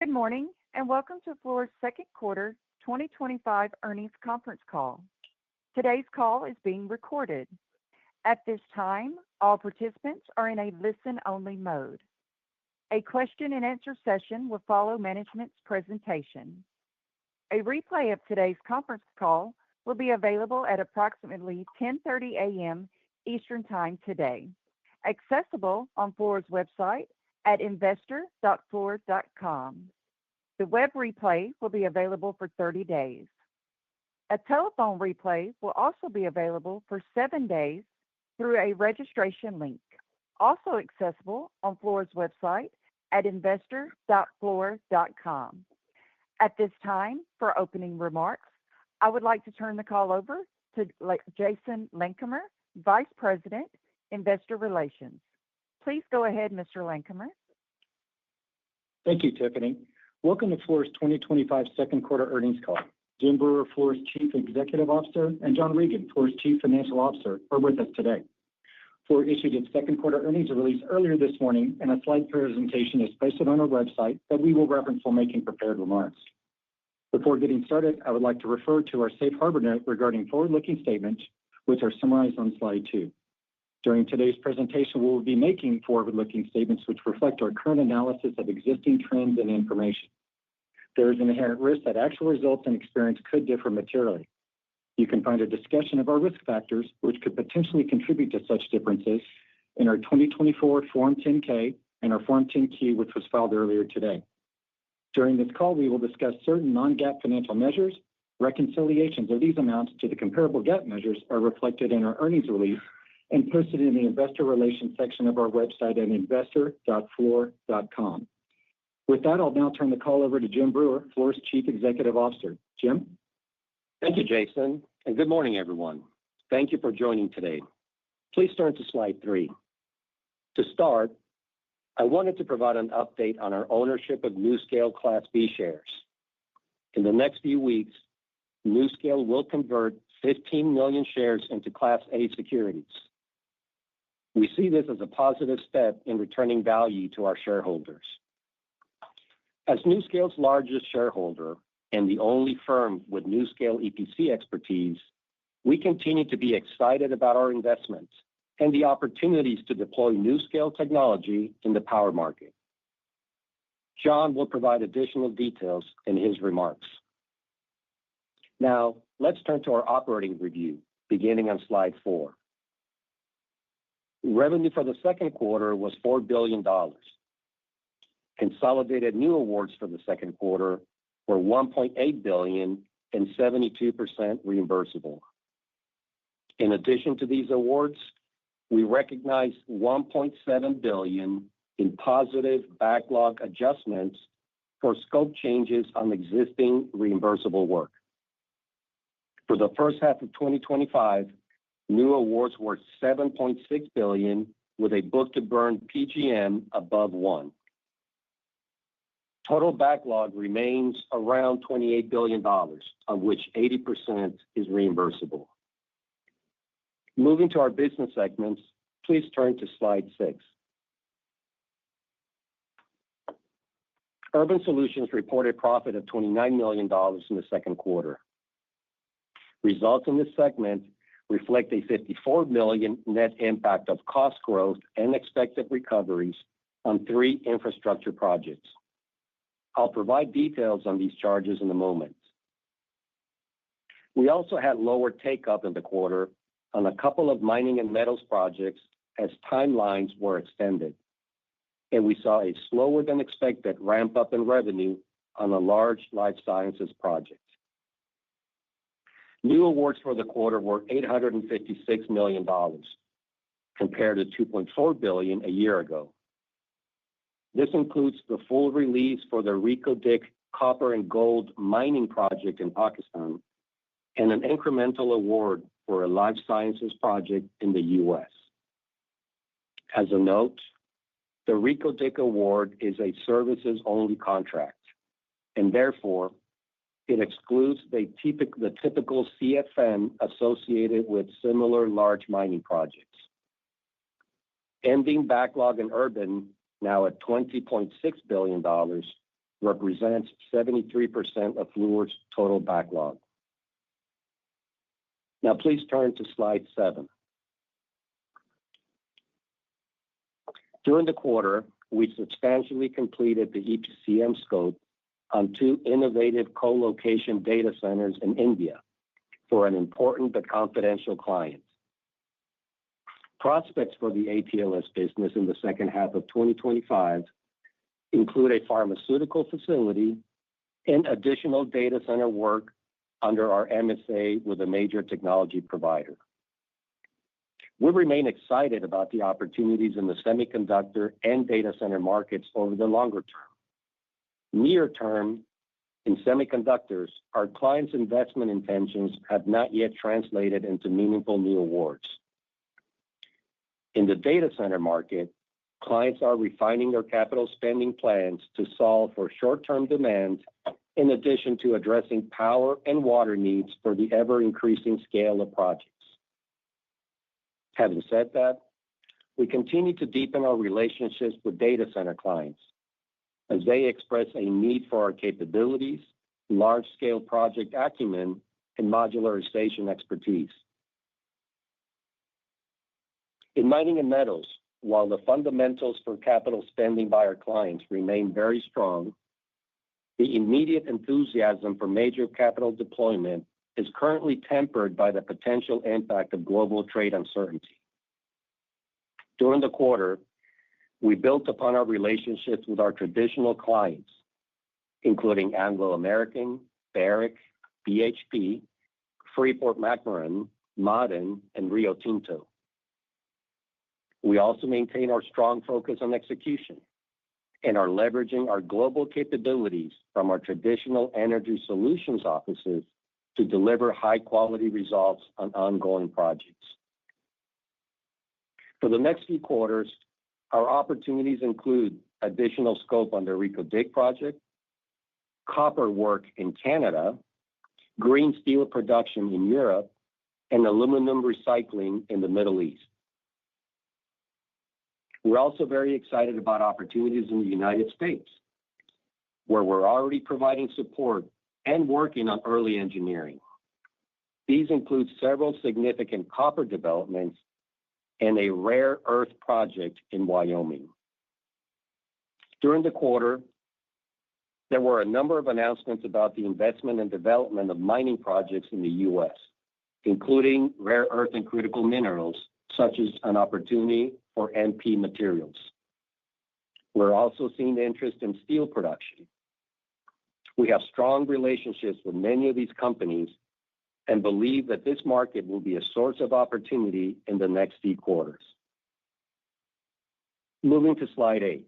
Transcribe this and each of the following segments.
Good morning, and welcome to Fluor's second quarter 2025 earnings conference call. Today's call is being recorded. At this time, all participants are in a listen-only mode. A question-and-answer session will follow management's presentation. A replay of today's conference call will be available at approximately 10:30 a.m. Eastern Time today, accessible on Fluor's website at investor.fluor.com. The web replay will be available for 30 days. A telephone replay will also be available for 7 days through a registration link, also accessible on Fluor's website at investor.fluor.com. At this time, for opening remarks, I would like to turn the call over to Jason Landkamer, Vice President, Investor Relations. Please go ahead, Mr. Landkamer. Thank you, Tiffany. Welcome to Fluor's 2025 second quarter earnings call. Jim Brewer, Fluor's Chief Executive Officer, and John Regan, Fluor's Chief Financial Officer, are with us today. Fluor issued its second quarter earnings release earlier this morning, and a slide presentation is posted on our website that we will reference while making prepared remarks. Before getting started, I would like to refer to our safe harbor note regarding forward-looking statements, which are summarized on slide 2. During today's presentation, we will be making forward-looking statements which reflect our current analysis of existing trends and information. There is an inherent risk that actual results and experience could differ materially. You can find a discussion of our risk factors, which could potentially contribute to such differences, in our 2024 Form 10-K and our Form 10-Q, which was filed earlier today. During this call, we will discuss certain non-GAAP financial measures. Reconciliations of these amounts to the comparable GAAP measures are reflected in our earnings release and posted in the Investor Relations section of our website at investor.fluor.com. With that, I'll now turn the call over to Jim Brewer, Fluor's Chief Executive Officer. Jim? Thank you, Jason, and good morning, everyone. Thank you for joining today. Please turn to slide 3. To start, I wanted to provide an update on our ownership of NuScale Class B shares. In the next few weeks, NuScale will convert 15 million shares into Class A securities. We see this as a positive step in returning value to our shareholders. As NuScale's largest shareholder and the only firm with NuScale EPC expertise, we continue to be excited about our investments and the opportunities to deploy NuScale technology in the power market. John will provide additional details in his remarks. Now, let's turn to our operating review, beginning on slide 4. Revenue for the second quarter was $4 billion. Consolidated new awards for the second quarter were $1.8 billion and 72% reimbursable. In addition to these awards, we recognized $1.7 billion in positive backlog adjustments for scope changes on existing reimbursable work. For the first half of 2025, new awards were $7.6 billion, with a book-to-burn PGM above 1. Total backlog remains around $28 billion, of which 80% is reimbursable. Moving to our business segments, please turn to slide 6. Urban Solutions reported profit of $29 million in the second quarter. Results in this segment reflect a $54 million net impact of cost growth and expected recoveries on 3 infrastructure projects. I'll provide details on these charges in a moment. We also had lower take-up in the quarter on a couple of mining and metals projects as timelines were extended, and we saw a slower than expected ramp-up in revenue on a large life sciences project. New awards for the quarter were $856 million, compared to $2.4 billion a year ago. This includes the full release for the Reko Diq copper and gold mining project in Pakistan and an incremental award for a life sciences project in the U.S. As a note, the Reko Diq award is a services-only contract, and therefore it excludes the typical CFM associated with similar large mining projects. Ending backlog in Urban, now at $20.6 billion, represents 73% of Fluor's total backlog. Now, please turn to slide 7. During the quarter, we substantially completed the EPCM scope on 2 innovative co-location data centers in India for an important but confidential client. Prospects for the ATLS business in the second half of 2025 include a pharmaceutical facility and additional data center work under our MSA with a major technology provider. We remain excited about the opportunities in the semiconductor and data center markets over the longer term. Near term, in semiconductors, our clients' investment intentions have not yet translated into meaningful new awards. In the data center market, clients are refining their capital spending plans to solve for short-term demand in addition to addressing power and water needs for the ever-increasing scale of projects. Having said that, we continue to deepen our relationships with data center clients as they express a need for our capabilities, large-scale project acumen, and modularization expertise. In mining and metals, while the fundamentals for capital spending by our clients remain very strong, the immediate enthusiasm for major capital deployment is currently tempered by the potential impact of global trade uncertainty. During the quarter, we built upon our relationships with our traditional clients, including Anglo American, Barrick, BHP, Freeport-McMoRan, Ma'aden, and Rio Tinto. We also maintain our strong focus on execution and are leveraging our global capabilities from our traditional energy solutions offices to deliver high-quality results on ongoing projects. For the next few quarters, our opportunities include additional scope on the Reko Diq project, copper work in Canada, green steel production in Europe, and aluminum recycling in the Middle East. We're also very excited about opportunities in the United States, where we're already providing support and working on early engineering. These include several significant copper developments and a rare earth project in Wyoming. During the quarter, there were a number of announcements about the investment and development of mining projects in the U.S., including rare earth and critical minerals, such as an opportunity for MP materials. We're also seeing interest in steel production. We have strong relationships with many of these companies and believe that this market will be a source of opportunity in the next few quarters. Moving to slide 8.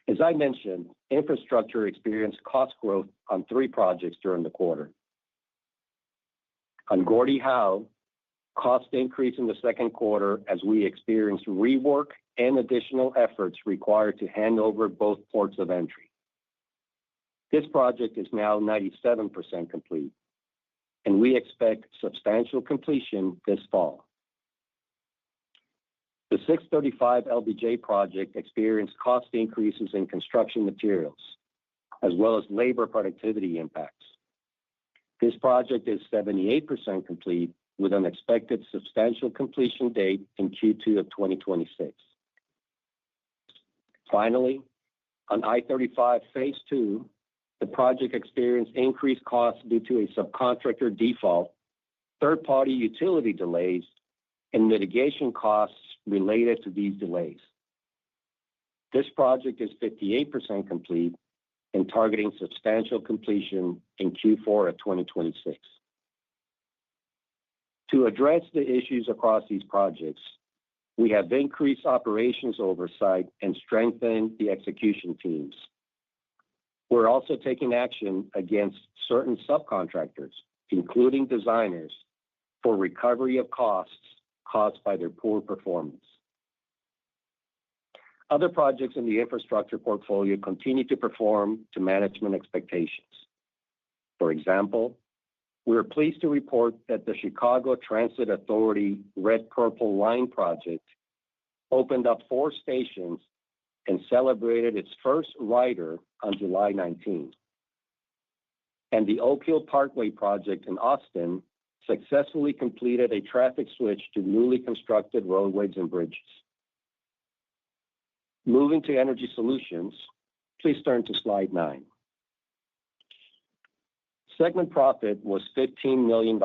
As I mentioned, infrastructure experienced cost growth on 3 projects during the quarter. On Gordie Howe, cost increased in the second quarter as we experienced rework and additional efforts required to hand over both ports of entry. This project is now 97% complete, and we expect substantial completion this fall. The 635 LBJ project experienced cost increases in construction materials, as well as labor productivity impacts. This project is 78% complete, with an expected substantial completion date in Q2 of 2026. Finally, on I-35 Phase 2, the project experienced increased costs due to a subcontractor default, third-party utility delays, and mitigation costs related to these delays. This project is 58% complete and targeting substantial completion in Q4 of 2026. To address the issues across these projects, we have increased operations oversight and strengthened the execution teams. We're also taking action against certain subcontractors, including designers, for recovery of costs caused by their poor performance. Other projects in the infrastructure portfolio continue to perform to management expectations. For example, we are pleased to report that the Chicago Transit Authority Red Purple Line project opened up 4 stations and celebrated its first rider on July 19. And the Oak Hill Parkway project in Austin successfully completed a traffic switch to newly constructed roadways and bridges. Moving to Energy Solutions, please turn to slide 9. Segment profit was $15 million,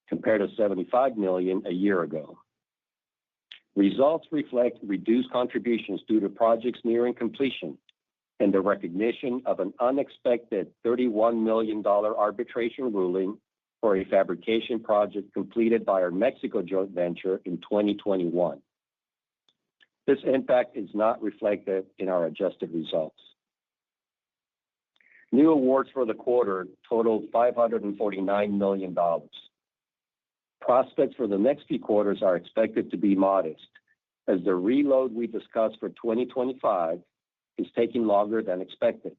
compared to $75 million a year ago. Results reflect reduced contributions due to projects nearing completion and the recognition of an unexpected $31 million arbitration ruling for a fabrication project completed by our Mexico joint venture in 2021. This impact is not reflected in our adjusted results. New awards for the quarter totaled $549 million. Prospects for the next few quarters are expected to be modest, as the reload we discussed for 2025 is taking longer than expected.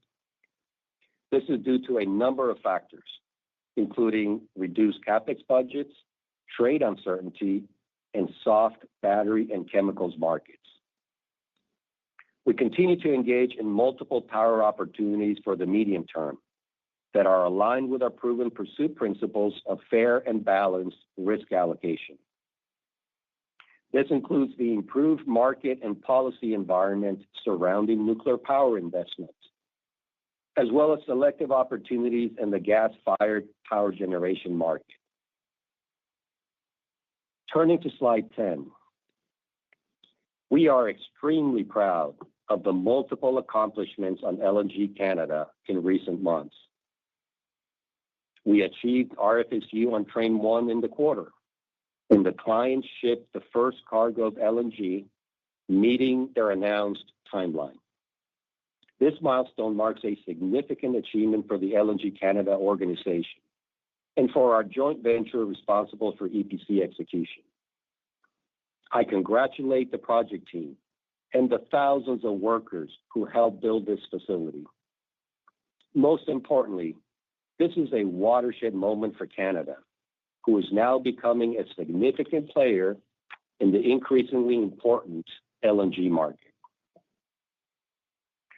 This is due to a number of factors, including reduced CapEx budgets, trade uncertainty, and soft battery and chemicals markets. We continue to engage in multiple power opportunities for the medium term that are aligned with our proven pursuit principles of fair and balanced risk allocation. This includes the improved market and policy environment surrounding nuclear power investments, as well as selective opportunities in the gas-fired power generation market. Turning to slide 10, we are extremely proud of the multiple accomplishments on LNG Canada in recent months. We achieved RFSU on Train 1 in the quarter, and the client shipped the first cargo of LNG, meeting their announced timeline. This milestone marks a significant achievement for the LNG Canada organization and for our joint venture responsible for EPC execution. I congratulate the project team and the thousands of workers who helped build this facility. Most importantly, this is a watershed moment for Canada, who is now becoming a significant player in the increasingly important LNG market.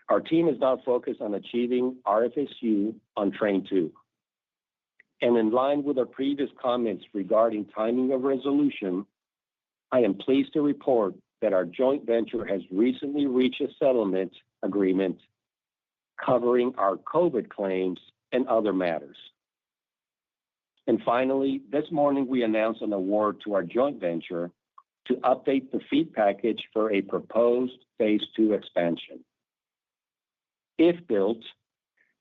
Our team is now focused on achieving RFSU on Train 2. And in line with our previous comments regarding timing of resolution, I am pleased to report that our joint venture has recently reached a settlement agreement covering our COVID claims and other matters. And finally, this morning we announced an award to our joint venture to update the feed package for a proposed Phase 2 expansion. If built,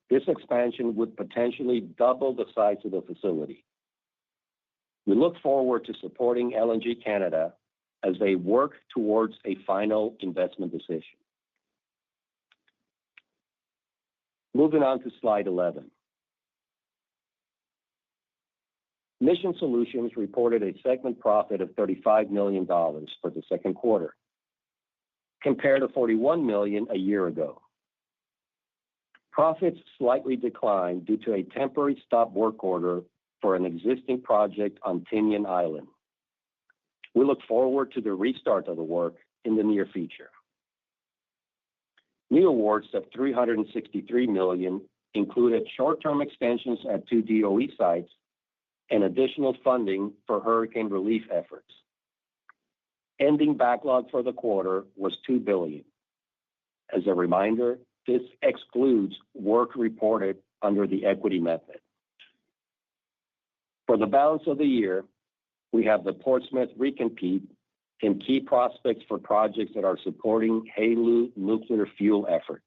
this expansion would potentially double the size of the facility. We look forward to supporting LNG Canada as they work towards a final investment decision. Moving on to slide 11. Mission Solutions reported a segment profit of $35 million for the second quarter, compared to $41 million a year ago. Profits slightly declined due to a temporary stop work order for an existing project on Tinian Island. We look forward to the restart of the work in the near future. New awards of $363 million included short-term extensions at 2 DOE sites and additional funding for hurricane relief efforts. Ending backlog for the quarter was $2 billion. As a reminder, this excludes work reported under the equity method. For the balance of the year, we have the Portsmouth recompete and key prospects for projects that are supporting HALEU nuclear fuel efforts.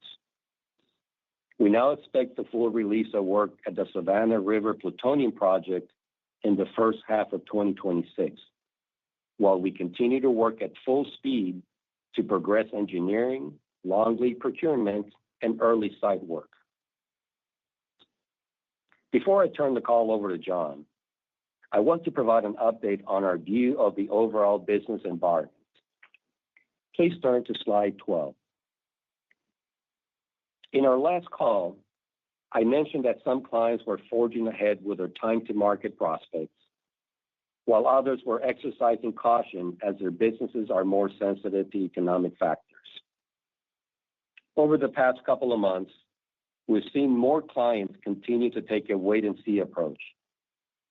We now expect the full release of work at the Savannah River Plutonium Project in the first half of 2026, while we continue to work at full speed to progress engineering, long lead procurement, and early site work. Before I turn the call over to John, I want to provide an update on our view of the overall business environment. Please turn to slide 12. In our last call, I mentioned that some clients were forging ahead with their time-to-market prospects, while others were exercising caution as their businesses are more sensitive to economic factors. Over the past couple of months, we've seen more clients continue to take a wait-and-see approach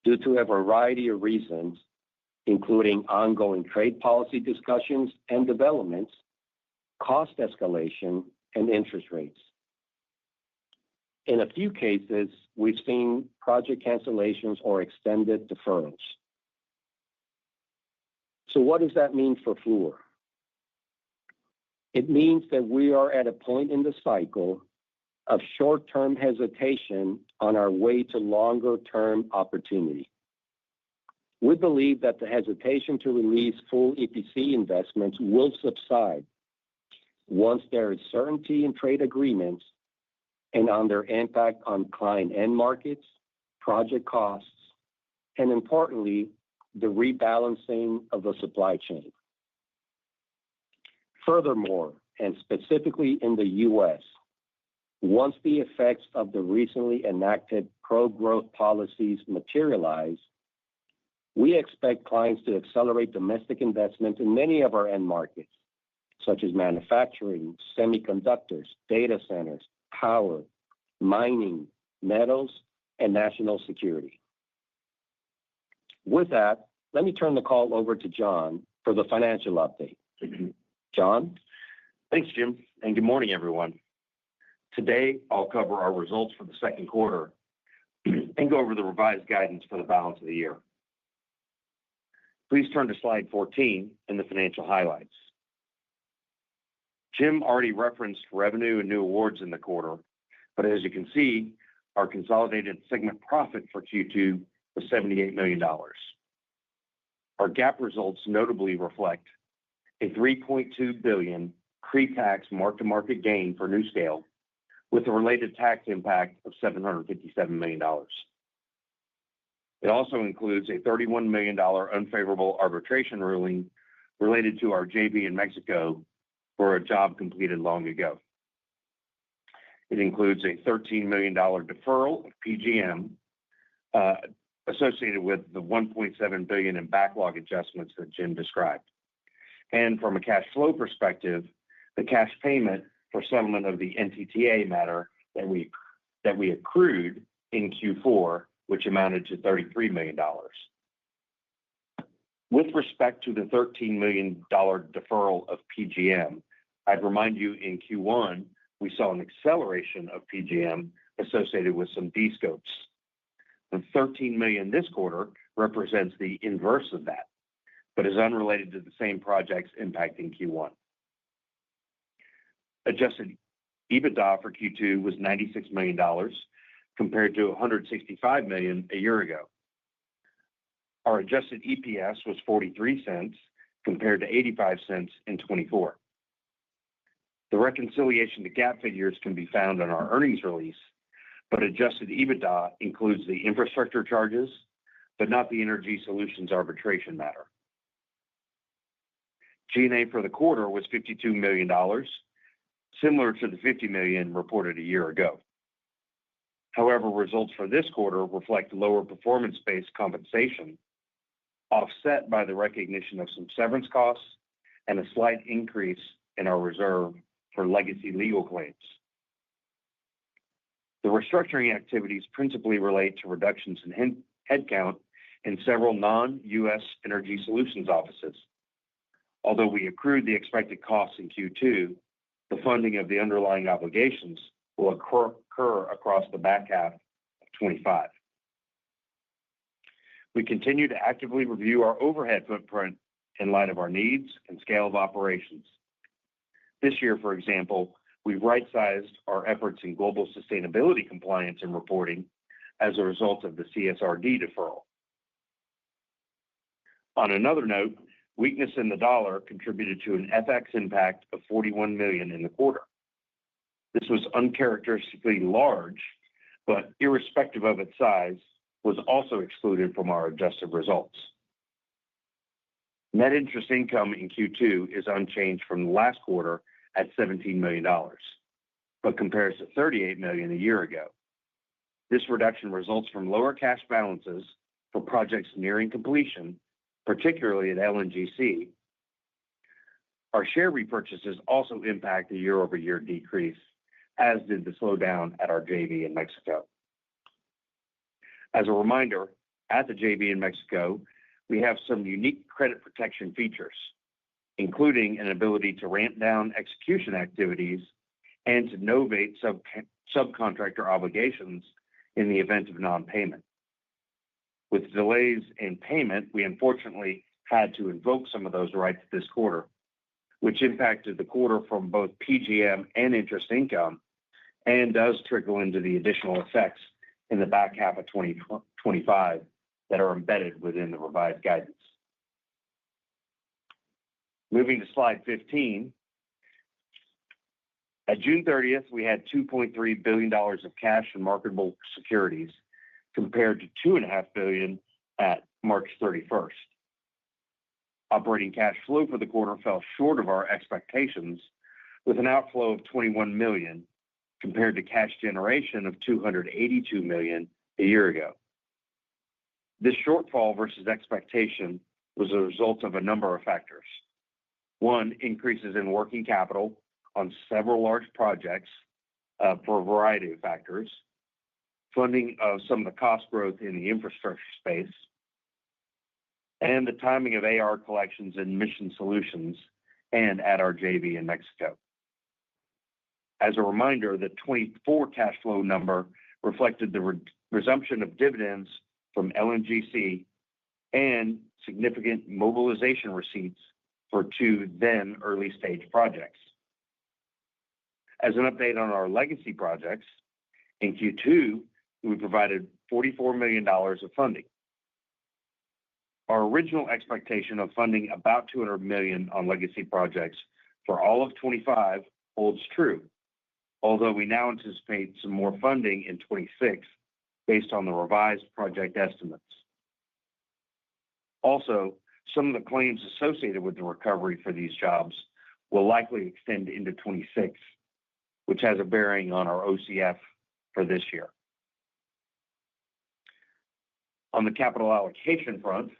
due to a variety of reasons, including ongoing trade policy discussions and developments, cost escalation, and interest rates. In a few cases, we've seen project cancellations or extended deferrals. So what does that mean for Fluor? It means that we are at a point in the cycle of short-term hesitation on our way to longer-term opportunity. We believe that the hesitation to release full EPC investments will subside once there is certainty in trade agreements and on their impact on client end markets, project costs, and importantly, the rebalancing of the supply chain. Furthermore, and specifically in the U.S., once the effects of the recently enacted pro-growth policies materialize, we expect clients to accelerate domestic investment in many of our end markets, such as manufacturing, semiconductors, data centers, power, mining, metals, and national security. With that, let me turn the call over to John for the financial update. John? Thanks, Jim, and good morning, everyone. Today, I'll cover our results for the second quarter and go over the revised guidance for the balance of the year. Please turn to slide 14 in the financial highlights. Jim already referenced revenue and new awards in the quarter, but as you can see, our consolidated segment profit for Q2 was $78 million. Our GAAP results notably reflect a $3.2 billion pre-tax mark-to-market gain for NuScale, with a related tax impact of $757 million. It also includes a $31 million unfavorable arbitration ruling related to our JV in Mexico for a job completed long ago. It includes a $13 million deferral of PGM associated with the $1.7 billion in backlog adjustments that Jim described. And from a cash flow perspective, the cash payment for settlement of the NTTA matter that we accrued in Q4, which amounted to $33 million. With respect to the $13 million deferral of PGM, I'd remind you in Q1, we saw an acceleration of PGM associated with some descopes. The $13 million this quarter represents the inverse of that, but is unrelated to the same projects impacting Q1. Adjusted EBITDA for Q2 was $96 million compared to $165 million a year ago. Our adjusted EPS was 43 cents compared to 85 cents in 24. The reconciliation to GAAP figures can be found on our earnings release, but adjusted EBITDA includes the infrastructure charges, but not the Energy Solutions arbitration matter. G&A for the quarter was $52 million, similar to the $50 million reported a year ago. However, results for this quarter reflect lower performance-based compensation, offset by the recognition of some severance costs and a slight increase in our reserve for legacy legal claims. The restructuring activities principally relate to reductions in headcount in several non-U.S. Energy Solutions offices. Although we accrued the expected costs in Q2, the funding of the underlying obligations will occur across the back half of 25. We continue to actively review our overhead footprint in light of our needs and scale of operations. This year, for example, we've right-sized our efforts in global sustainability compliance and reporting as a result of the CSRD deferral. On another note, weakness in the dollar contributed to an FX impact of $41 million in the quarter. This was uncharacteristically large, but irrespective of its size, was also excluded from our adjusted results. Net interest income in Q2 is unchanged from the last quarter at $17 million, but compares to $38 million a year ago. This reduction results from lower cash balances for projects nearing completion, particularly at LNGC, Our share repurchases also impact the year-over-year decrease, as did the slowdown at our JV in Mexico. As a reminder, at the JV in Mexico, we have some unique credit protection features, including an ability to ramp down execution activities and to novate subcontractor obligations in the event of non-payment. With delays in payment, we unfortunately had to invoke some of those rights this quarter, which impacted the quarter from both PGM and interest income and does trickle into the additional effects in the back half of 2025 that are embedded within the revised guidance. Moving to slide 15, at June 30th, we had $2.3 billion of cash and marketable securities compared to $2.5 billion at March 31st. Operating cash flow for the quarter fell short of our expectations with an outflow of $21 million compared to cash generation of $282 million a year ago. This shortfall versus expectation was a result of a number of factors. One, increases in working capital on several large projects for a variety of factors, funding of some of the cost growth in the infrastructure space, and the timing of AR collections and mission solutions and at our JV in Mexico. As a reminder, the 24 cash flow number reflected the resumption of dividends from LNGC and significant mobilization receipts for two then early stage projects. As an update on our legacy projects, in Q2, we provided $44 million of funding. Our original expectation of funding about $200 million on legacy projects for all of 25 holds true, although we now anticipate some more funding in 26 based on the revised project estimates. Also, some of the claims associated with the recovery for these jobs will likely extend into 26, which has a bearing on our OCF for this year. On the capital allocation front,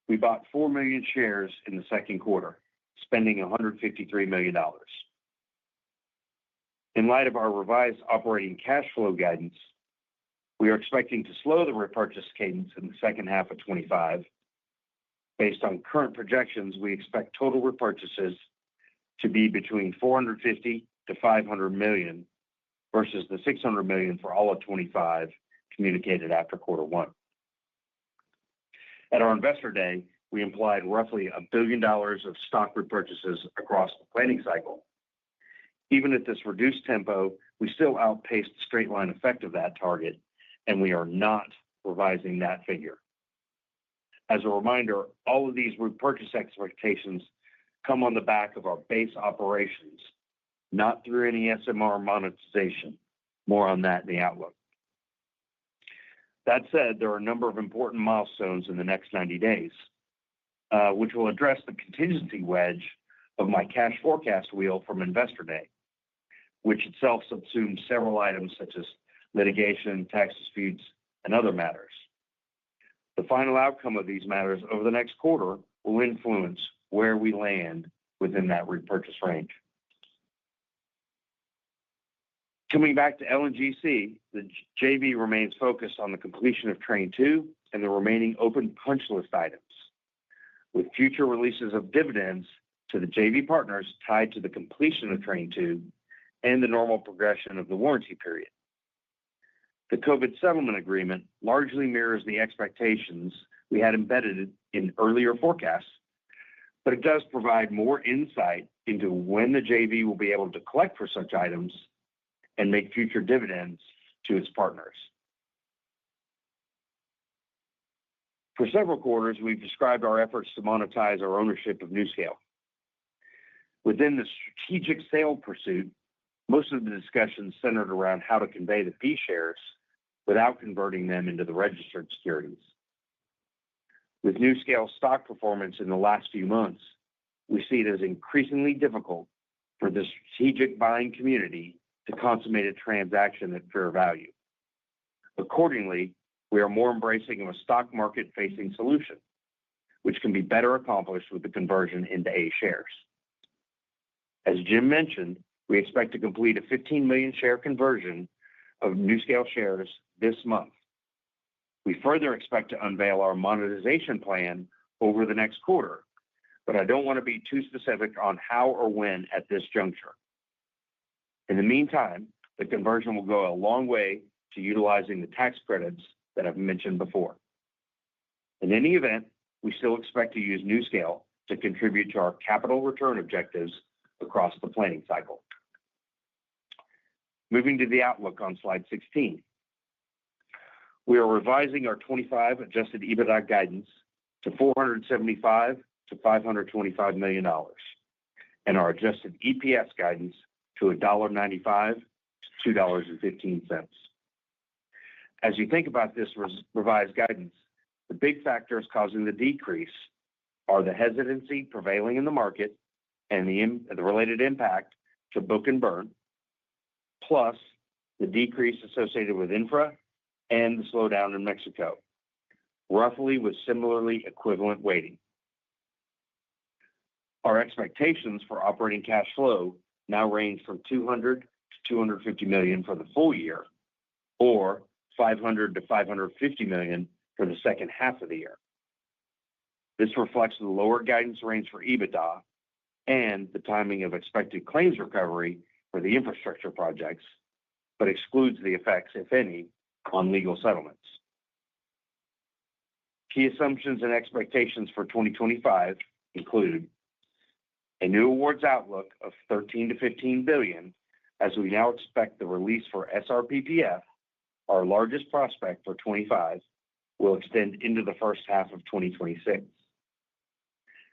we bought 4 million shares in the second quarter, spending $153 million. In light of our revised operating cash flow guidance, we are expecting to slow the repurchase cadence in the second half of 25. Based on current projections, we expect total repurchases to be between $450 to $500 million versus the $600 million for all of 25 communicated after quarter one. At our Investor Day, we implied roughly $1 billion of stock repurchases across the planning cycle. Even at this reduced tempo, we still outpaced the straight line effect of that target, and we are not revising that figure. As a reminder, all of these repurchase expectations come on the back of our base operations, not through any SMR monetization. More on that in the outlook. That said, there are a number of important milestones in the next 90 days, which will address the contingency wedge of my cash forecast wheel from Investor Day, which itself subsumes several items such as litigation, tax disputes, and other matters. The final outcome of these matters over the next quarter will influence where we land within that repurchase range. Coming back to LNGC, the JV remains focused on the completion of Train 2 and the remaining open punch list items, with future releases of dividends to the JV partners tied to the completion of Train 2 and the normal progression of the warranty period. The COVID settlement agreement largely mirrors the expectations we had embedded in earlier forecasts, but it does provide more insight into when the JV will be able to collect for such items and make future dividends to its partners. For several quarters, we've described our efforts to monetize our ownership of NuScale. Within the strategic sale pursuit, most of the discussion centered around how to convey the B shares without converting them into the registered securities. With NuScale stock performance in the last few months, we see it as increasingly difficult for the strategic buying community to consummate a transaction at fair value. Accordingly, we are more embracing of a stock market-facing solution, which can be better accomplished with the conversion into A shares. As Jim mentioned, we expect to complete a 15 million share conversion of NuScale shares this month. We further expect to unveil our monetization plan over the next quarter, but I don't want to be too specific on how or when at this juncture. In the meantime, the conversion will go a long way to utilizing the tax credits that I've mentioned before. In any event, we still expect to use NuScale to contribute to our capital return objectives across the planning cycle. Moving to the outlook on slide 16. We are revising our 25 adjusted EBITDA guidance to $475 to $525 million, and our adjusted EPS guidance to $1.95 to $2.15. As you think about this revised guidance, the big factors causing the decrease are the hesitancy prevailing in the market and the related impact to book and burn, plus the decrease associated with infra and the slowdown in Mexico, roughly with similarly equivalent weighting. Our expectations for operating cash flow now range from $200 to $250 million for the full year, or $500 to $550 million for the second half of the year. This reflects the lower guidance range for EBITDA and the timing of expected claims recovery for the infrastructure projects, but excludes the effects, if any, on legal settlements. Key assumptions and expectations for 2025 include a new awards outlook of $13 to $15 billion, as we now expect the release for SRPPF, our largest prospect for 25, will extend into the first half of 2026.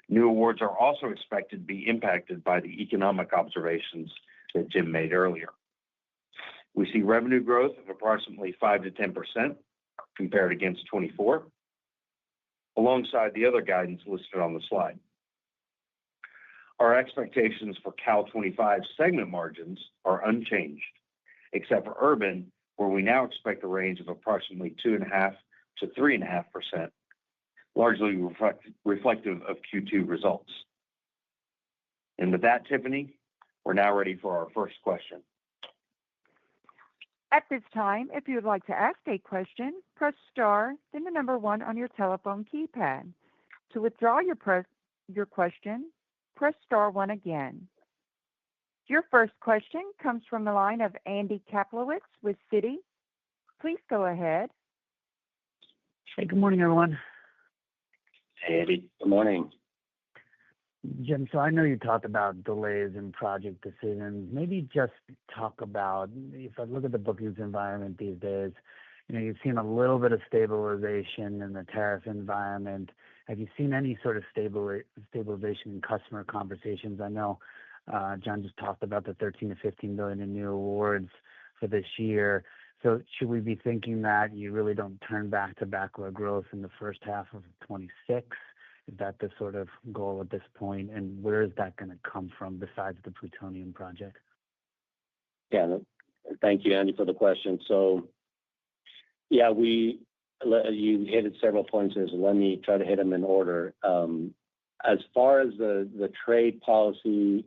New awards are also expected to be impacted by the economic observations that Jim made earlier. We see revenue growth of approximately 5 to 10% compared against 24, alongside the other guidance listed on the slide. Our expectations for Cal 25 segment margins are unchanged, except for urban, where we now expect a range of approximately 2.5% to 3.5%, largely reflective of Q2 results. And with that, Tiffany, we're now ready for our first question. At this time, if you would like to ask a question, press star, then the number one on your telephone keypad. To withdraw your question, press star one again. Your first question comes from the line of Andy Kaplowitz with Citi. Please go ahead. Hey, good morning, everyone. Hey, Andy. Good morning. Jim, so I know you talked about delays in project decisions. Maybe just talk about, if I look at the bookings environment these days, you've seen a little bit of stabilization in the tariff environment. Have you seen any sort of stabilization in customer conversations? I know John just talked about the $13 to $15 billion in new awards for this year. So should we be thinking that you really don't turn back to backlog growth in the first half of 26? Is that the sort of goal at this point? And where is that going to come from besides the plutonium project? Yeah, thank you, Andy, for the question. So, yeah, you hit at several points. So let me try to hit them in order. As far as the trade policy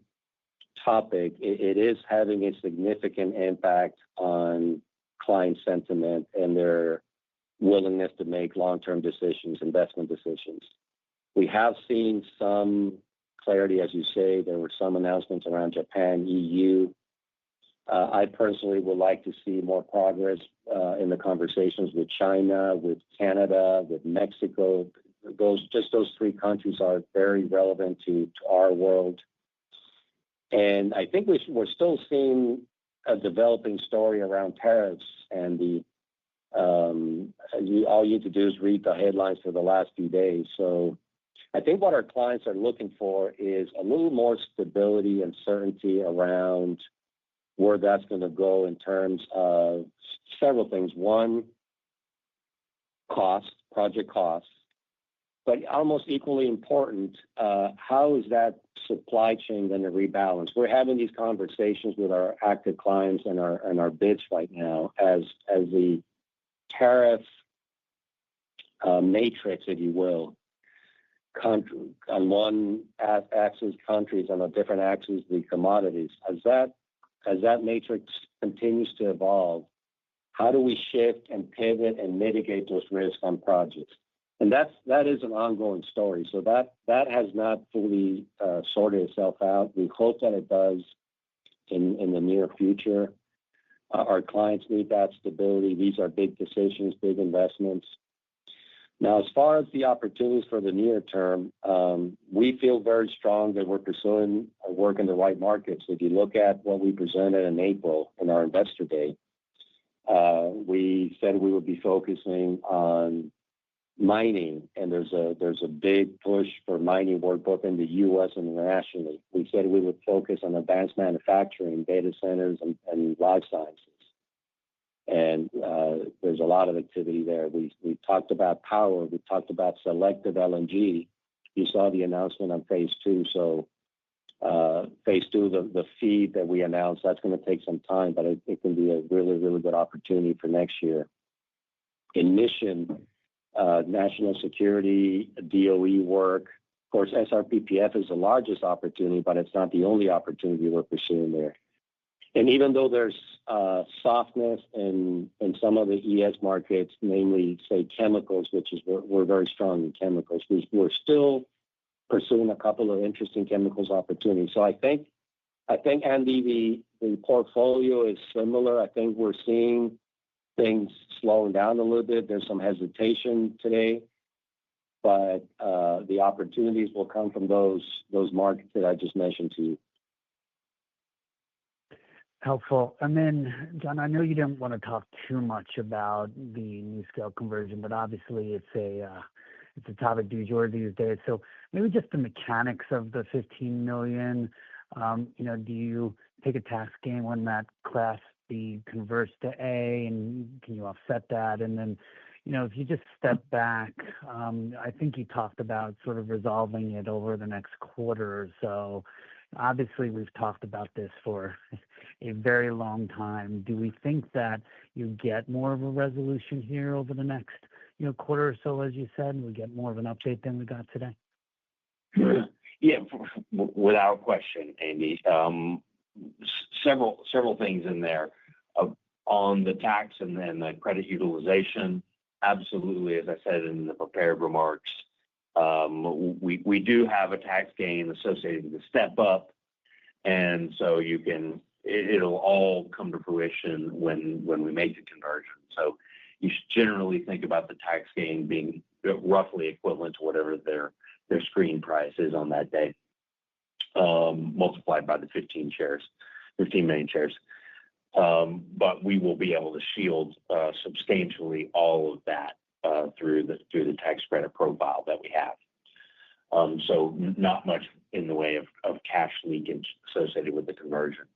topic, it is having a significant impact on client sentiment and their willingness to make long-term decisions, investment decisions. We have seen some clarity, as you say. There were some announcements around Japan, EU. I personally would like to see more progress in the conversations with China, with Canada, with Mexico. Those three countries are very relevant to our world. And I think we're still seeing a developing story around tariffs, and all you need to do is read the headlines for the last few days. So I think what our clients are looking for is a little more stability and certainty around where that's going to go in terms of several things. One, cost, project costs, but almost equally important, how is that supply chain going to rebalance? We're having these conversations with our active clients and our bids right now as the tariff matrix, if you will, on one axis countries, on a different axis the commodities. As that matrix continues to evolve, how do we shift and pivot and mitigate those risks on projects? And that is an ongoing story. So that has not fully sorted itself out. We hope that it does in the near future. Our clients need that stability. These are big decisions, big investments. Now, as far as the opportunities for the near term, we feel very strong that we're pursuing our work in the right markets. If you look at what we presented in April in our Investor Day, we said we would be focusing on mining, and there's a big push for mining work both in the U.S. and internationally. We said we would focus on advanced manufacturing, data centers, and life sciences. And there's a lot of activity there. We talked about power. We talked about selective LNG. You saw the announcement on phase two. So phase two, the feed that we announced, that's going to take some time, but it can be a really, really good opportunity for next year. In mission, national security, DOE work. Of course, SRPPF is the largest opportunity, but it's not the only opportunity we're pursuing there. And even though there's softness in some of the ES markets, namely, say, chemicals, which is we're very strong in chemicals, we're still pursuing a couple of interesting chemicals opportunities. So I think, Andy, the portfolio is similar. I think we're seeing things slowing down a little bit. There's some hesitation today, but the opportunities will come from those markets that I just mentioned to you. Helpful. And then, John, I know you didn't want to talk too much about the NuScale conversion, but obviously it's a topic du jour these days. So maybe just the mechanics of the $15 million. Do you take a tax gain when that Class B converts to A, and can you offset that? And then, if you just step back, I think you talked about sort of resolving it over the next quarter or so. Obviously, we've talked about this for a very long time. Do we think that you get more of a resolution here over the next, quarter or so, as you said, and we get more of an update than we got today? Yeah, without question, Andy. Several things in there on the tax and then the credit utilization. Absolutely, as I said in the prepared remarks, we do have a tax gain associated with the step up, and so it'll all come to fruition when we make the conversion. So you should generally think about the tax gain being roughly equivalent to whatever their screen price is on that day, multiplied by the 15 million shares. But we will be able to shield substantially all of that through the tax credit profile that we have. So not much in the way of cash leakage associated with the conversion.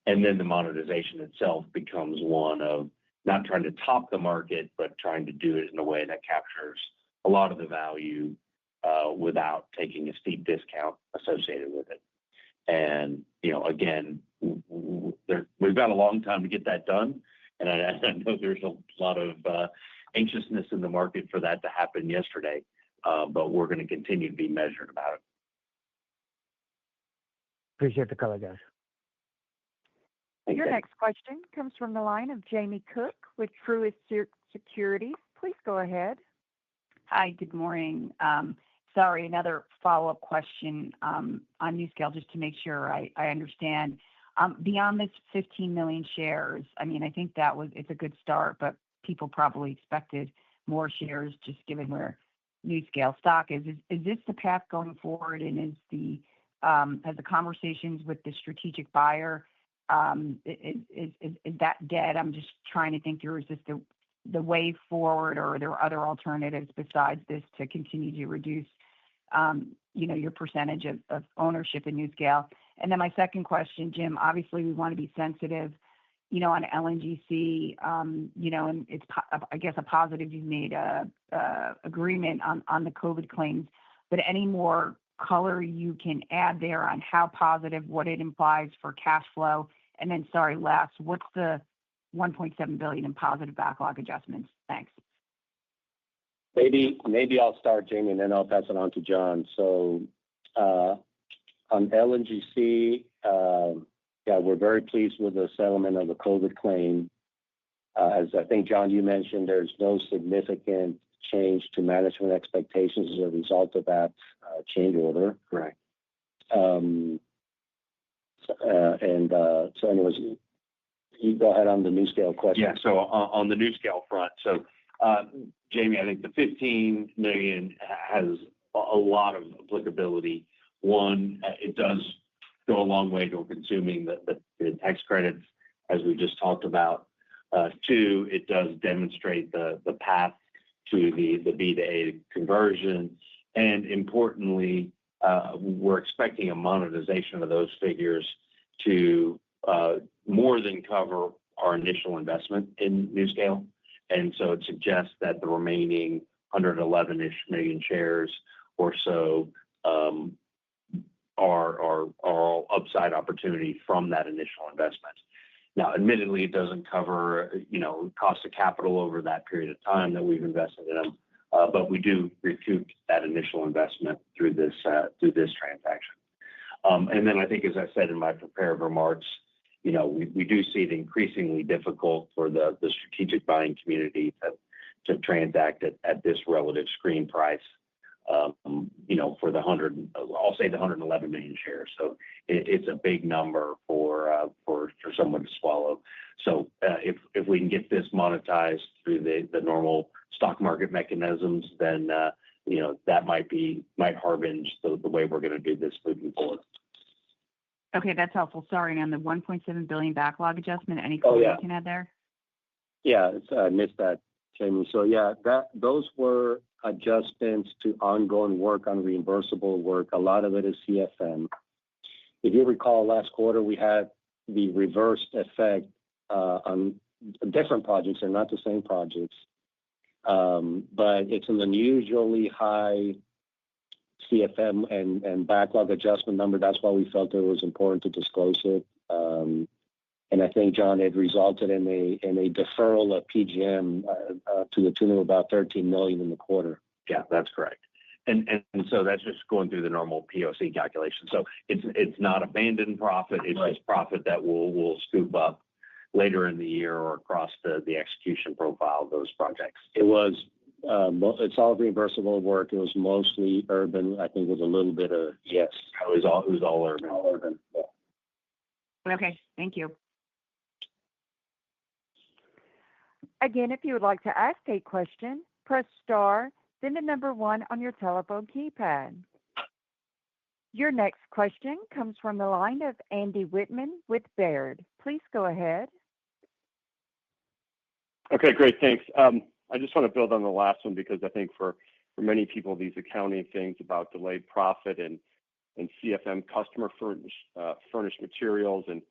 And then the monetization itself becomes one of not trying to top the market, but trying to do it in a way that captures a lot of the value without taking a steep discount associated with it. And, again, we've got a long time to get that done. And I know there's a lot of anxiousness in the market for that to happen yesterday, but we're going to continue to be measured about it. Appreciate the color, guys. Your next question comes from the line of Jamie Cook with Truist Securities. Please go ahead. Hi, good morning. Sorry, another follow-up question on NuScale, just to make sure I understand. Beyond this 15 million shares, I mean, I think it's a good start, but people probably expected more shares just given where NuScale stock is. Is this the path going forward, and has the conversations with the strategic buyer, is that dead? I'm just trying to think through, is this the way forward, or are there other alternatives besides this to continue to reduce your percentage of ownership in NuScale? And then my second question, Jim, obviously we want to be sensitive, on LNGC, and it's, I guess, a positive you've made a agreement on the COVID claims, but any more color you can add there on how positive, what it implies for cash flow? And then, sorry, last, what's the $1.7 billion in positive backlog adjustments? Thanks. Maybe I'll start, Jamie, and then I'll pass it on to John. So on LNGC, yeah, we're very pleased with the settlement of the COVID claim. As I think, John, you mentioned, there's no significant change to management expectations as a result of that change order. Right. So anyways, you go ahead on the NuScale question. Yeah, so on the NuScale front, so Jamie, I think the 15 million has a lot of applicability. One, it does go a long way to consuming the tax credits, as we just talked about. Two, it does demonstrate the path to the B to A conversion. And importantly, we're expecting a monetization of those figures to more than cover our initial investment in NuScale. And so it suggests that the remaining 111-ish million shares or so are all upside opportunity from that initial investment. Now, admittedly, it doesn't cover, cost of capital over that period of time that we've invested in them, but we do recoup that initial investment through this transaction. And then I think, as I said in my prepared remarks, we do see it increasingly difficult for the strategic buying community to transact at this relative screen price. For the 111 million shares. So it's a big number for someone to swallow. So if we can get this monetized through the normal stock market mechanisms, then that might harbinge the way we're going to do this moving forward. Okay, that's helpful. Sorry, on the 1.7 billion backlog adjustment, any color you can add there? Yeah, I missed that, Jamie. So yeah, those were adjustments to ongoing work on reimbursable work. A lot of it is CFM. If you recall, last quarter we had the reversed effect on different projects. They're not the same projects, but it's an unusually high CFM and backlog adjustment number. That's why we felt it was important to disclose it. And I think, John, it resulted in a deferral of PGM to the tune of about $13 million in the quarter. Yeah, that's correct. And so that's just going through the normal POC calculation. So it's not abandoned profit. It's just profit that we'll scoop up later in the year or across the execution profile of those projects. It's all reimbursable work. It was mostly urban. I think it was a little bit of It was all urban. All urban. Yeah. Okay, thank you. Again, if you would like to ask a question, press star, then the number 1 on your telephone keypad. Your next question comes from the line of Andy Whitman with Baird. Please go ahead. Okay, great, thanks. I just want to build on the last one because I think for many people, these accounting things about delayed profit and CFM customer furnished materials and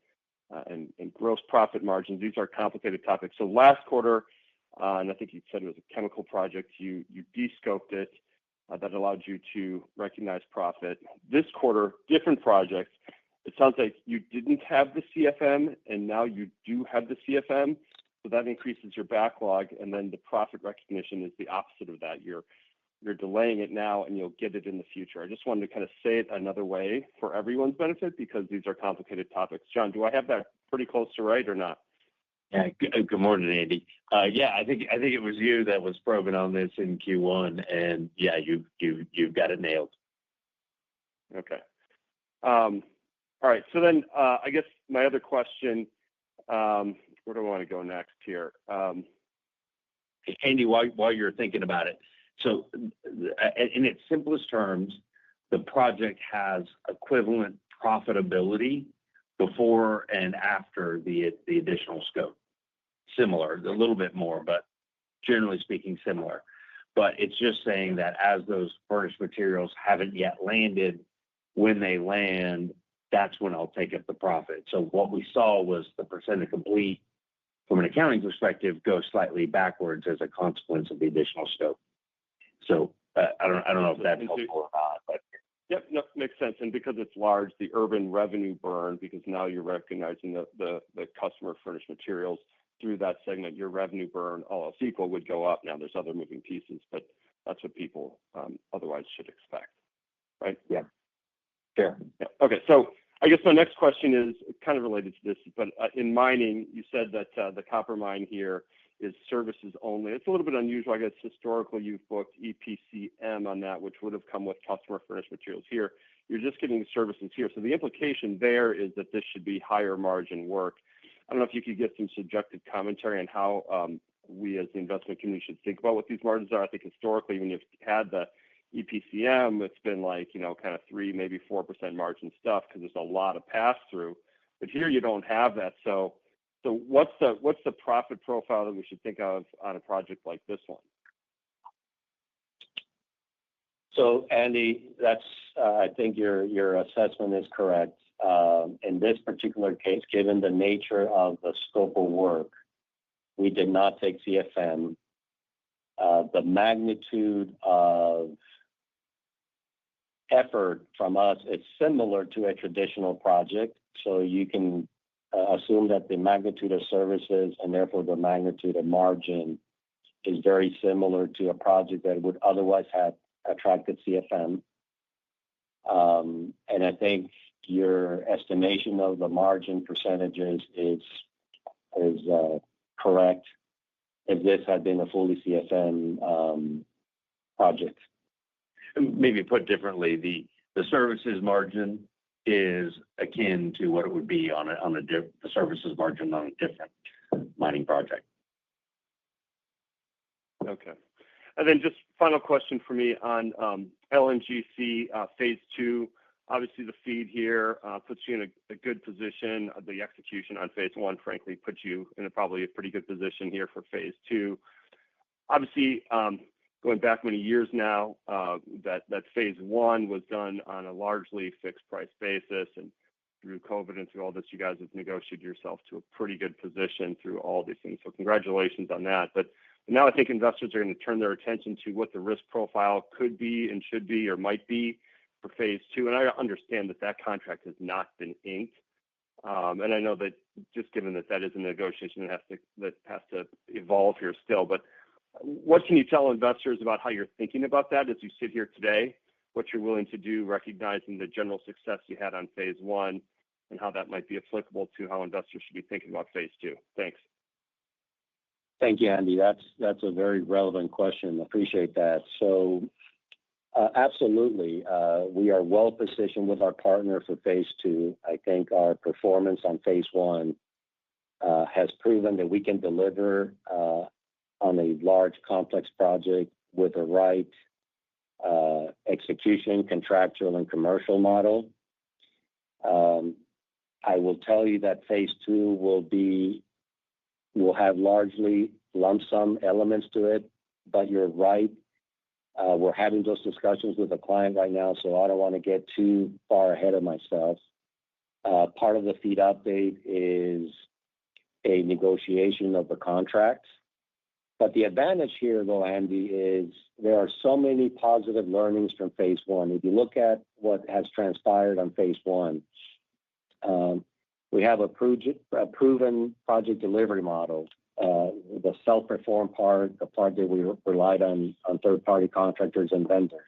gross profit margins, these are complicated topics. So last quarter, and I think you said it was a chemical project, you de-scoped it. That allowed you to recognize profit. This quarter, different projects. It sounds like you didn't have the CFM, and now you do have the CFM. So that increases your backlog, and then the profit recognition is the opposite of that. You're delaying it now, and you'll get it in the future. I just wanted to kind of say it another way for everyone's benefit because these are complicated topics. John, do I have that pretty close to right or not? Yeah. Good morning, Andy. Yeah, I think it was you that was probing on this in Q1, and yeah, you've got it nailed. Okay. All right. So then, I guess my other question. Where do I want to go next here? Andy, while you're thinking about it, so in its simplest terms, the project has equivalent profitability before and after the additional scope. Similar, a little bit more, but generally speaking, similar. But it's just saying that as those furnished materials haven't yet landed, when they land, that's when I'll take up the profit. So what we saw was the percent of complete from an accounting perspective go slightly backwards as a consequence of the additional scope. So I don't know if that's helpful or not, but yep, no, makes sense. And because it's large, the urban revenue burn, because now you're recognizing the customer furnished materials through that segment, your revenue burn, all else equal, would go up. Now there's other moving pieces, but That's what people otherwise should expect, right? Yeah. Fair. Yeah. Okay. So I guess my next question is kind of related to this, but in mining, you said that the copper mine here is services only. It's a little bit unusual. I guess historically you've booked EPCM on that, which would have come with customer furnished materials. Here, you're just getting services here. So the implication there is that this should be higher margin work. I don't know if you could get some subjective commentary on how we as the investment community should think about what these margins are. I think historically, when you've had the EPCM, it's been like, kind of 3, maybe 4% margin stuff because there's a lot of pass through. But here you don't have that. So what's the profit profile that we should think of on a project like this one? So Andy, that's I think your assessment is correct. In this particular case, given the nature of the scope of work, we did not take CFM. The magnitude of effort from us is similar to a traditional project. So you can assume that the magnitude of services and therefore the magnitude of margin is very similar to a project that would otherwise have attracted CFM. And I think your estimation of the margin percentages is correct if this had been a fully CFM project. Maybe put differently, the services margin is akin to what it would be on the services margin on a different mining project. Okay. And then just final question for me on LNGC phase 2. Obviously, the feed here puts you in a good position. The execution on phase 1, frankly, puts you in probably a pretty good position here for phase 2. Obviously, going back many years now, that phase 1 was done on a largely fixed price basis, and through COVID and through all this, you guys have negotiated yourself to a pretty good position through all these things. So congratulations on that. But now I think investors are going to turn their attention to what the risk profile could be and should be or might be for phase 2. And I understand that contract has not been inked. And I know that just given that is a negotiation that has to evolve here still. But what can you tell investors about how you're thinking about that as you sit here today, what you're willing to do, recognizing the general success you had on phase 1 and how that might be applicable to how investors should be thinking about phase 2? Thanks. Thank you, Andy. That's a very relevant question. Appreciate that. So absolutely, we are well positioned with our partner for phase 2. I think our performance on phase 1 has proven that we can deliver on a large, complex project with the right execution, contractual, and commercial model. I will tell you that phase 2 will have largely lump sum elements to it, but you're right. We're having those discussions with the client right now, so I don't want to get too far ahead of myself. Part of the feed update is a negotiation of the contract. But the advantage here, though, Andy, is there are so many positive learnings from phase 1. If you look at what has transpired on phase 1, we have a proven project delivery model. The self-perform part, the part that we relied on third-party contractors and vendors.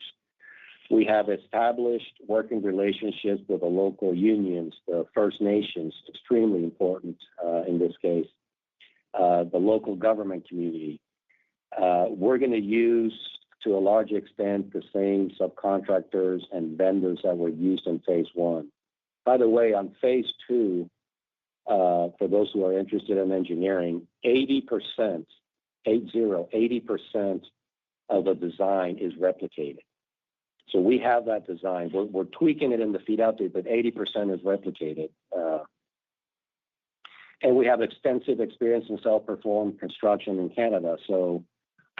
We have established working relationships with the local unions, the First Nations, extremely important in this case, the local government community. We're going to use, to a large extent, the same subcontractors and vendors that were used in phase 1. By the way, on phase 2, for those who are interested in engineering, 80% of the design is replicated. So we have that design. We're tweaking it in the feed out there, but 80% is replicated. And we have extensive experience in self-perform construction in Canada. So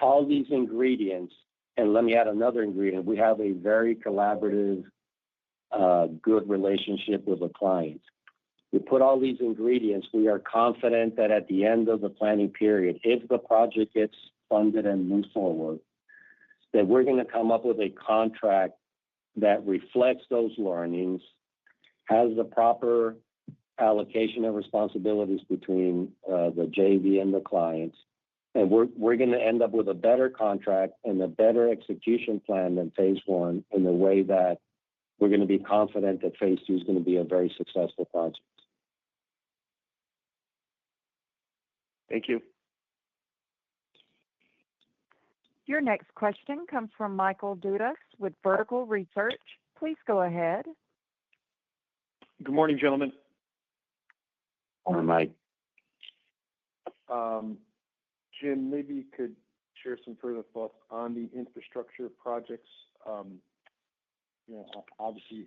all these ingredients, and let me add another ingredient, we have a very collaborative, good relationship with the client. We put all these ingredients, we are confident that at the end of the planning period, if the project gets funded and moves forward, that we're going to come up with a contract that reflects those learnings, has the proper allocation of responsibilities between the JV and the clients, And we're going to end up with a better contract and a better execution plan than phase one, in a way that we're going to be confident that phase two is going to be a very successful project. Thank you. Your next question comes from Michael Dudas with Vertical Research. Please go ahead. Good morning, gentlemen. Morning, Mike. Jim, maybe you could share some further thoughts on the infrastructure projects. Obviously,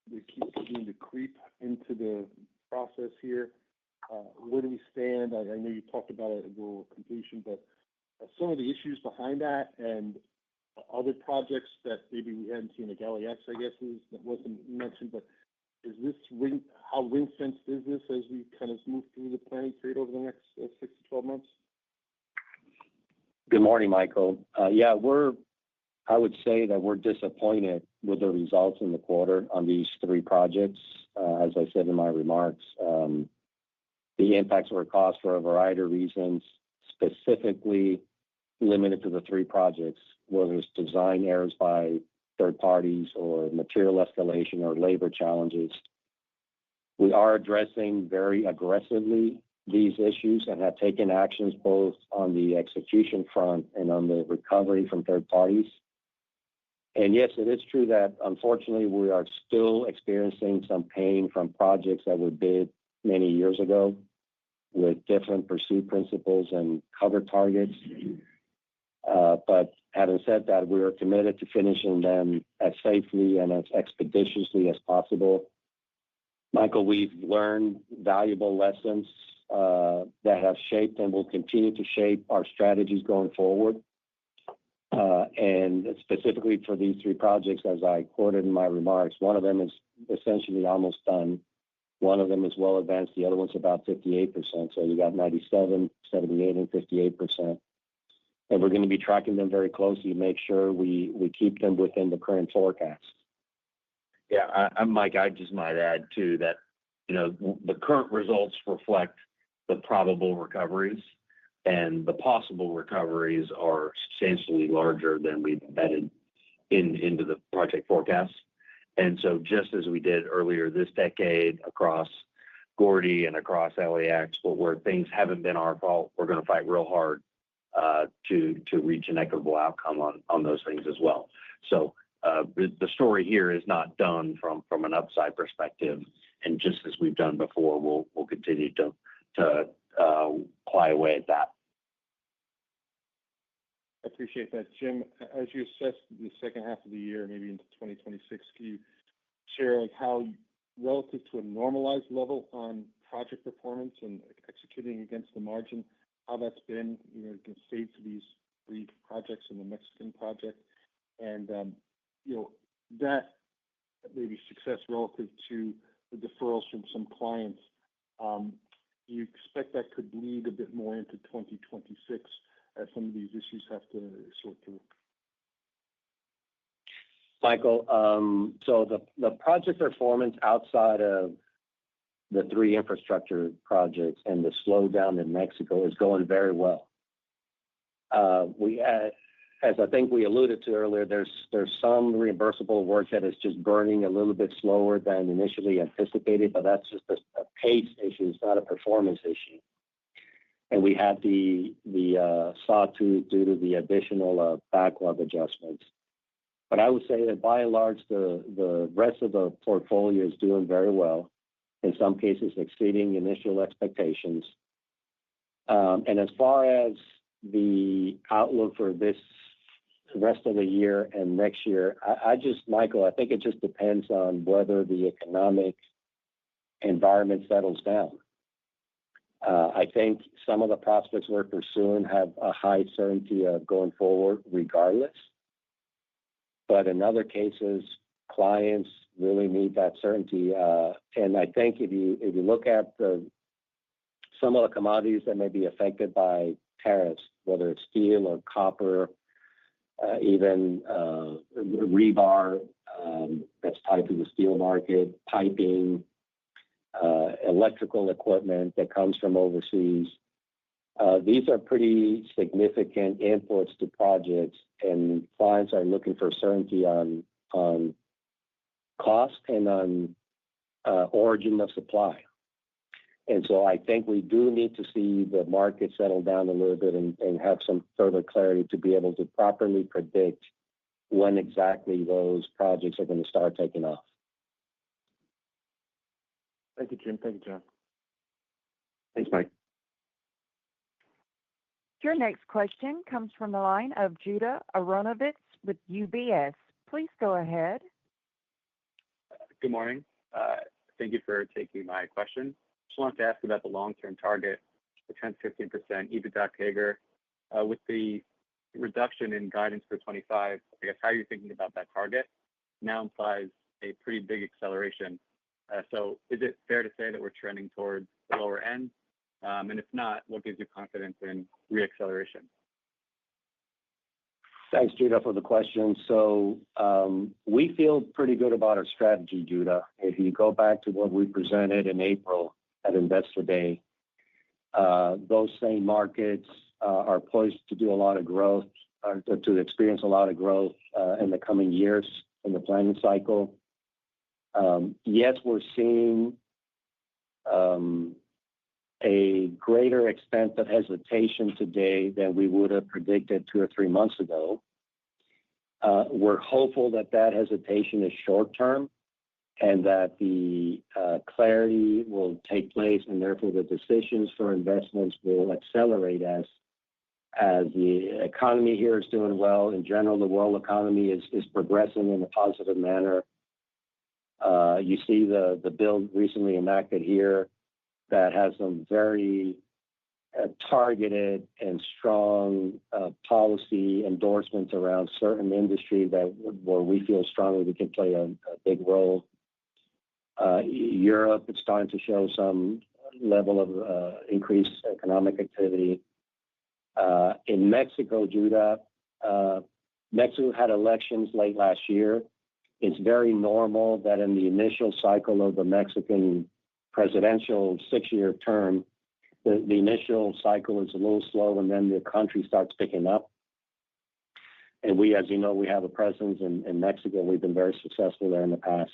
they keep continuing to creep into the process here. Where do we stand? I know you talked about it at rural completion, but some of the issues behind that and other projects that maybe we hadn't seen, like LAX, I guess, that wasn't mentioned, but is this how ring-fenced is this as we kind of move through the planning period over the next 6 to 12 months? Good morning, Michael. I would say that we're disappointed with the results in the quarter on these three projects. As I said in my remarks, the impacts were caused for a variety of reasons, specifically limited to the three projects, whether it's design errors by third parties or material escalation or labor challenges. We are addressing very aggressively these issues and have taken actions both on the execution front and on the recovery from third parties. And yes, it is true that unfortunately we are still experiencing some pain from projects that were bid many years ago with different pursuit principles and cover targets. But having said that, we are committed to finishing them as safely and as expeditiously as possible. Michael, we've learned valuable lessons that have shaped and will continue to shape our strategies going forward. And specifically for these three projects, as I quoted in my remarks, one of them is essentially almost done. One of them is well advanced. The other one's about 58%. So you got 97, 78, and 58%. And we're going to be tracking them very closely to make sure we keep them within the current forecast. Yeah, Mike, I just might add too that, the current results reflect the probable recoveries, and the possible recoveries are substantially larger than we've embedded into the project forecast. And so just as we did earlier this decade across Gordy and across LAX, where things haven't been our fault, we're going to fight real hard to reach an equitable outcome on those things as well. So the story here is not done from an upside perspective, and just as we've done before, we'll continue to ply away at that. I appreciate that, Jim. As you assess the second half of the year, maybe into 2026, can you share how relative to a normalized level on project performance and executing against the margin, how that's been, save for these three projects and the Mexican project, and that maybe success relative to the deferrals from some clients. Do you expect that could bleed a bit more into 2026 as some of these issues have to sort through? Michael, so the project performance outside of the three infrastructure projects and the slowdown in Mexico is going very well. As I think we alluded to earlier, there's some reimbursable work that is just burning a little bit slower than initially anticipated, but that's just a pace issue. It's not a performance issue. And we had the sawtooth due to the additional backlog adjustments. But I would say that by and large, the rest of the portfolio is doing very well, in some cases exceeding initial expectations. And as far as the outlook for this rest of the year and next year, Michael, I think it just depends on whether the economic environment settles down. I think some of the prospects we're pursuing have a high certainty of going forward regardless. But in other cases, clients really need that certainty. And I think if you look at some of the commodities that may be affected by tariffs, whether it's steel or copper, even rebar that's tied to the steel market, piping, electrical equipment that comes from overseas, These are pretty significant inputs to projects, and clients are looking for certainty on cost and on origin of supply. And so I think we do need to see the market settle down a little bit and have some further clarity to be able to properly predict when exactly those projects are going to start taking off. Thank you, Jim. Thank you, John. Thanks, Mike. Your next question comes from the line of Judah Aronovitz with UBS. Please go ahead. Good morning. Thank you for taking my question. Just wanted to ask about the long-term target, the 10-15% EBITDA CAGR. With the reduction in guidance for 25, I guess how are you thinking about that target? Now implies a pretty big acceleration. So is it fair to say that we're trending towards the lower end? And if not, what gives you confidence in reacceleration? Thanks, Judah, for the question. So we feel pretty good about our strategy, Judah. If you go back to what we presented in April at Investor Day, those same markets are poised to do a lot of growth, to experience a lot of growth in the coming years in the planning cycle. Yes, we're seeing a greater extent of hesitation today than we would have predicted 2 or 3 months ago. We're hopeful that that hesitation is short-term and that the clarity will take place, and therefore the decisions for investments will accelerate as the economy here is doing well. In general, the world economy is progressing in a positive manner. You see the bill recently enacted here that has some very targeted and strong policy endorsements around certain industries where we feel strongly we can play a big role. Europe is starting to show some level of increased economic activity. In Mexico, Judah, Mexico had elections late last year. It's very normal that in the initial cycle of the Mexican presidential 6-year term, the initial cycle is a little slow, and then the country starts picking up. And we, as you know, we have a presence in Mexico. We've been very successful there in the past.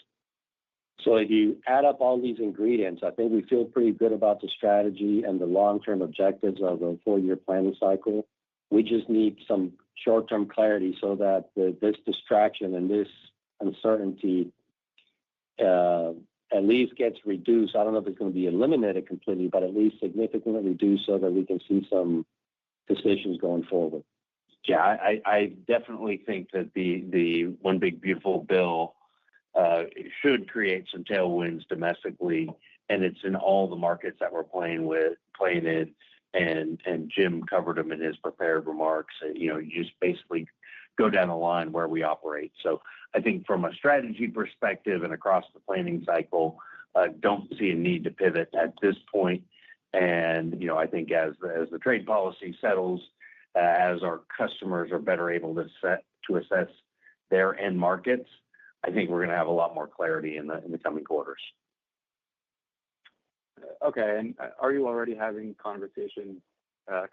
So if you add up all these ingredients, I think we feel pretty good about the strategy and the long-term objectives of a 4-year planning cycle. We just need some short-term clarity so that this distraction and this uncertainty at least gets reduced. I don't know if it's going to be eliminated completely, but at least significantly reduced so that we can see some decisions going forward. Yeah, I definitely think that the One Big Beautiful Bill should create some tailwinds domestically, and it's in all the markets that we're playing in. And Jim covered them in his prepared remarks. You just basically go down the line where we operate. So I think from a strategy perspective and across the planning cycle, don't see a need to pivot at this point. And I think as the trade policy settles, as our customers are better able to assess their end markets, I think we're going to have a lot more clarity in the coming quarters. Okay, and are you already having conversations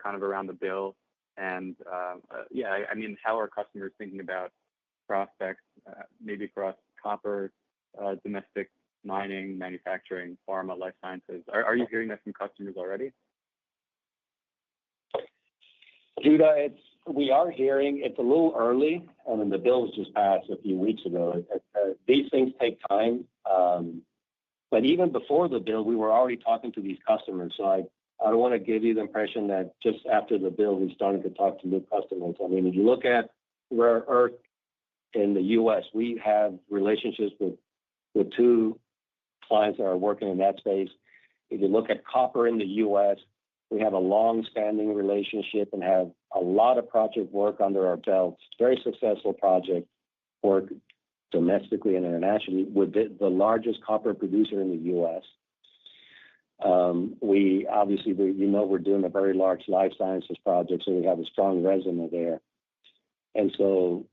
kind of around the bill? And I mean, how are customers thinking about prospects, maybe across copper, domestic mining, manufacturing, pharma, life sciences? Are you hearing that from customers already? Judah, we are hearing it's a little early. I mean, the bill was just passed a few weeks ago. These things take time. But even before the bill, we were already talking to these customers. So I don't want to give you the impression that just after the bill, we started to talk to new customers. I mean, if you look at rare earth in the U.S., we have relationships with 2 clients that are working in that space. If you look at copper in the U.S., we have a long-standing relationship and have a lot of project work under our belts, very successful project work domestically and internationally with the largest copper producer in the U.S. We obviously, we're doing a very large life sciences project, so we have a strong resume there. And so,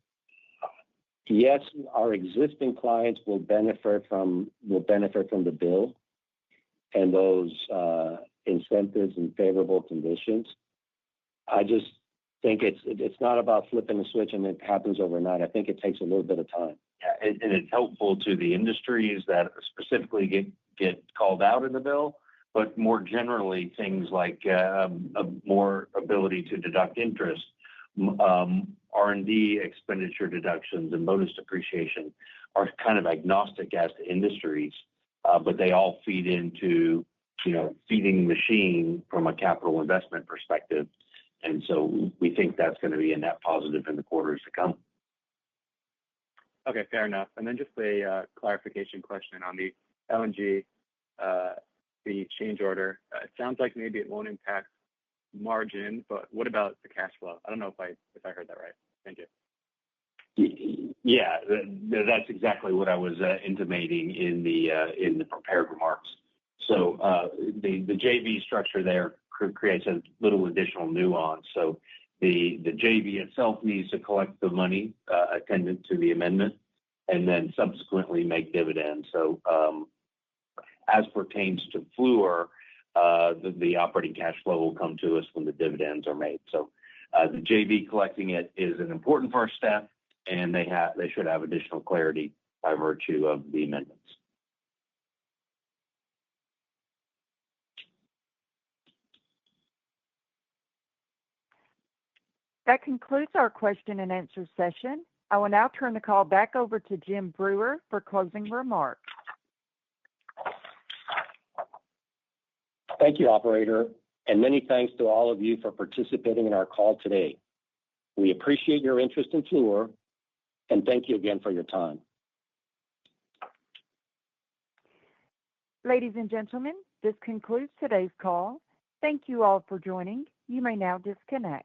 yes, our existing clients will benefit from the bill and those incentives and favorable conditions. I just think it's not about flipping the switch and it happens overnight. I think it takes a little bit of time. Yeah, and it's helpful to the industries that specifically get called out in the bill, but more generally, things like a more ability to deduct interest, R&D expenditure deductions, and bonus depreciation are kind of agnostic as to industries, but they all feed into, feeding the machine from a capital investment perspective. And so we think that's going to be a net positive in the quarters to come. Okay, fair enough. And then just a clarification question on the LNG, the change order. It sounds like maybe it won't impact margin, but what about the cash flow? I don't know if I heard that right. Thank you. Yeah, that's exactly what I was intimating in the prepared remarks. So the JV structure there creates a little additional nuance. So the JV itself needs to collect the money attendant to the amendment and then subsequently make dividends. So as pertains to Fluor, the operating cash flow will come to us when the dividends are made. So the JV collecting it is an important first step, and they should have additional clarity by virtue of the amendments. That concludes our question and answer session. I will now turn the call back over to Jim Brewer for closing remarks. Thank you, operator, and many thanks to all of you for participating in our call today. We appreciate your interest in Fluor, and thank you again for your time. Ladies and gentlemen, this concludes today's call. Thank you all for joining. You may now disconnect.